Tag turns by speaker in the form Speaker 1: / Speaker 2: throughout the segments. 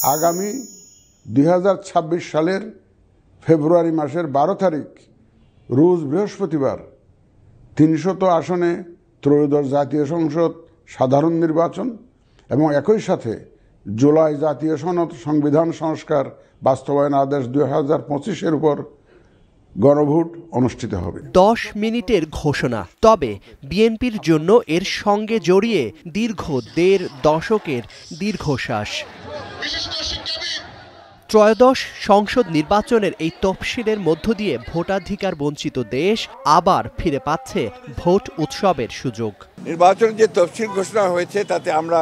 Speaker 1: আগামী 2026 সালের ফেব্রুয়ারি মাসের 12 তারিখ রোজ বৃহস্পতিবার 300 আসনে ত্রয়োদশ জাতীয় সংসদ সাধারণ নির্বাচন এবং একই সাথে জুলাই জাতীয় সনদ সংবিধান সংস্কার বাস্তবায়ন আদেশ 2025-এর উপর গণভোট অনুষ্ঠিত হবে।
Speaker 2: 10 মিনিটের ঘোষণা, তবে বিএনপির জন্য এর সঙ্গে জড়িয়ে দীর্ঘ 1.5 দশকের দীর্ঘশ্বাস। ত্রয়োদশ সংসদ নির্বাচনের এই তফসিলের মধ্য দিয়ে ভোটাধিকার বঞ্চিত দেশ আবার ফিরে পাচ্ছে ভোট উৎসবের সুযোগ।
Speaker 3: নির্বাচনের যে তফসিল ঘোষণা হয়েছে তাতে আমরা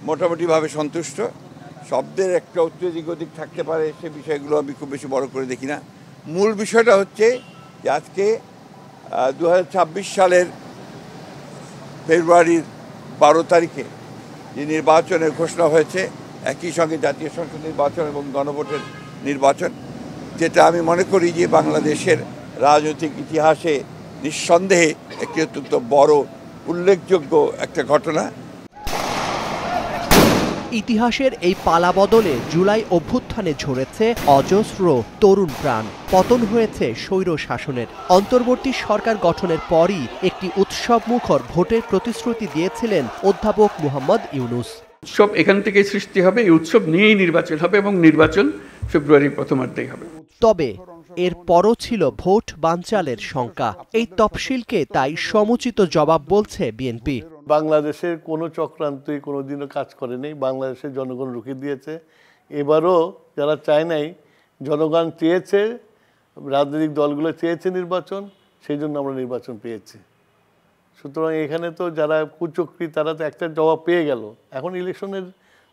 Speaker 3: মোটামুটিভাবে সন্তুষ্ট। শব্দের একটা উত্তেজিত দিক থাকতে পারে, সে বিষয়গুলো আমি খুব বেশি বড় করে দেখি না। মূল বিষয়টা হচ্ছে যে আজকে 2026 সালের ফেব্রুয়ারির 12 তারিখে যে নির্বাচনের ঘোষণা হয়েছে, একই সঙ্গে জাতীয় সংসদ নির্বাচন এবং গণভোটের নির্বাচন, যেটা আমি মনে করি যে বাংলাদেশের রাজনৈতিক ইতিহাসে নিঃসন্দেহে একটি অত্যন্ত বড় উল্লেখযোগ্য একটা ঘটনা।
Speaker 2: ইতিহাসের এই পালাবদলে জুলাই অভ্যুত্থানে ঝরেছে অজস্র তরুণ প্রাণ, পতন হয়েছে স্বৈর শাসনের। অন্তর্বর্তী সরকার গঠনের পরই একটি উৎসবমুখর ভোটের প্রতিশ্রুতি দিয়েছিলেন অধ্যাপক মোহাম্মদ ইউনূস।
Speaker 4: উৎসব এখান থেকেই সৃষ্টি হবে, এই উৎসব নিয়েই নির্বাচন হবে এবং নির্বাচন ফেব্রুয়ারির প্রথমার্ধেই হবে।
Speaker 2: তবে এর পরও ছিল ভোট বানচালের শঙ্কা। এই তফসিলকে তাই সমুচিত জবাব বলছে বিএনপি।
Speaker 5: বাংলাদেশের কোনো চক্রান্তই কোনোদিনও কাজ করেনি, বাংলাদেশের জনগণ রুখে দিয়েছে। এবারও যারা চায় নাই, জনগণ চেয়েছে, রাজনৈতিক দলগুলো চেয়েছে নির্বাচন, সেই জন্য আমরা নির্বাচন পেয়েছি। সুতরাং এখানে তো যারা কুচক্রী তারা তো একটা জবাব পেয়ে গেল। এখন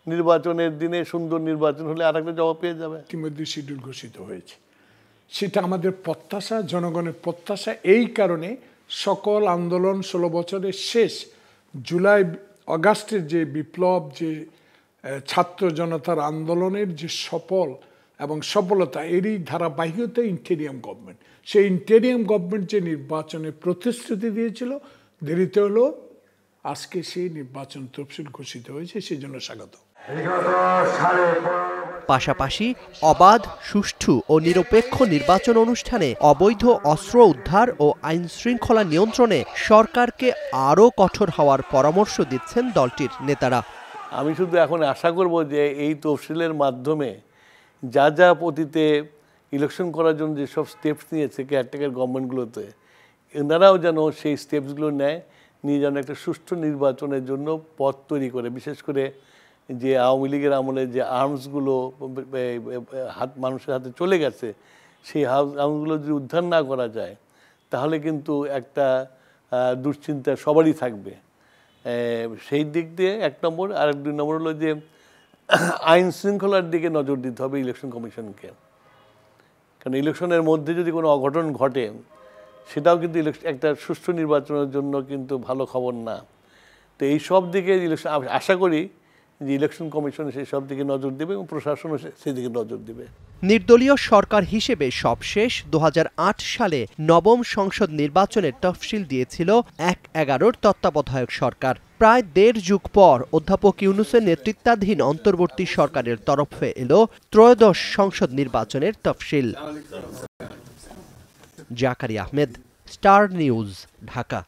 Speaker 5: নির্বাচনের দিনে সুন্দর নির্বাচন হলে আর একটা জবাব পেয়ে যাবে।
Speaker 6: ইতিমধ্যে শিডিউল ঘোষিত হয়েছে, সেটা আমাদের প্রত্যাশা, জনগণের প্রত্যাশা। এই কারণে সকল আন্দোলন 16 বছরের শেষ জুলাই আগস্টের যে বিপ্লব, যে ছাত্র জনতার আন্দোলনের যে সফলতা, এরই ধারাবাহিকতা ইন্টেরিয়াম গভর্নমেন্ট, সেই ইন্টেরিয়াম গভর্নমেন্ট যে নির্বাচনের প্রতিশ্রুতি দিয়েছিল, দেরিতে হলো, আজকে সেই নির্বাচন তফসিল ঘোষিত হয়েছে, সেই জন্য স্বাগত।
Speaker 2: পাশাপাশি অবাধ, সুষ্ঠু ও নিরপেক্ষ নির্বাচন অনুষ্ঠানে অবৈধ অস্ত্র উদ্ধার ও আইন শৃঙ্খলা নিয়ন্ত্রণে সরকারকে আরও কঠোর হওয়ার পরামর্শ দিচ্ছেন দলটির নেতারা।
Speaker 5: আমি শুধু এখন আশা করব যে এই তফসিলের মাধ্যমে যা যা অতীতে ইলেকশন করার জন্য যেসব স্টেপস নিয়েছে কেয়ারটেকার গভর্নমেন্টগুলোতে, এনারাও যেন সেই স্টেপসগুলো নিয়ে যেন একটা সুষ্ঠু নির্বাচনের জন্য পথ তৈরি করে। বিশেষ করে যে আওয়ামী লীগের আমলে যে আর্মসগুলো মানুষের হাতে চলে গেছে, সেই আর্মসগুলো যদি উদ্ধার না করা যায় তাহলে কিন্তু একটা দুশ্চিন্তা সবারই থাকবে। সেই দিক দিয়ে 1 নম্বর। আর 2 নম্বর হলো যে আইন শৃঙ্খলার দিকে নজর দিতে হবে ইলেকশন কমিশনকে। কারণ ইলেকশনের মধ্যে যদি কোনো অঘটন ঘটে, সেটাও কিন্তু একটা সুষ্ঠু নির্বাচনের জন্য কিন্তু ভালো খবর না। তো এই সব দিকে আশা করি যে ইলেকশন কমিশন সেই সব দিকে নজর দেবে এবং প্রশাসনও সেদিকে নজর দেবে।
Speaker 2: নির্দলীয় সরকার হিসেবে সবশেষ 2008 সালে নবম সংসদ নির্বাচনের তফসিল দিয়েছিল 1/11 তত্ত্বাবধায়ক সরকার। প্রায় 1.5 যুগ পর অধ্যাপক ইউনূসের নেতৃত্বাধীন অন্তর্বর্তী সরকারের তরফে এলো ত্রয়োদশ সংসদ নির্বাচনের তফসিল। Zakaria Ahmed, star news, Dhaka.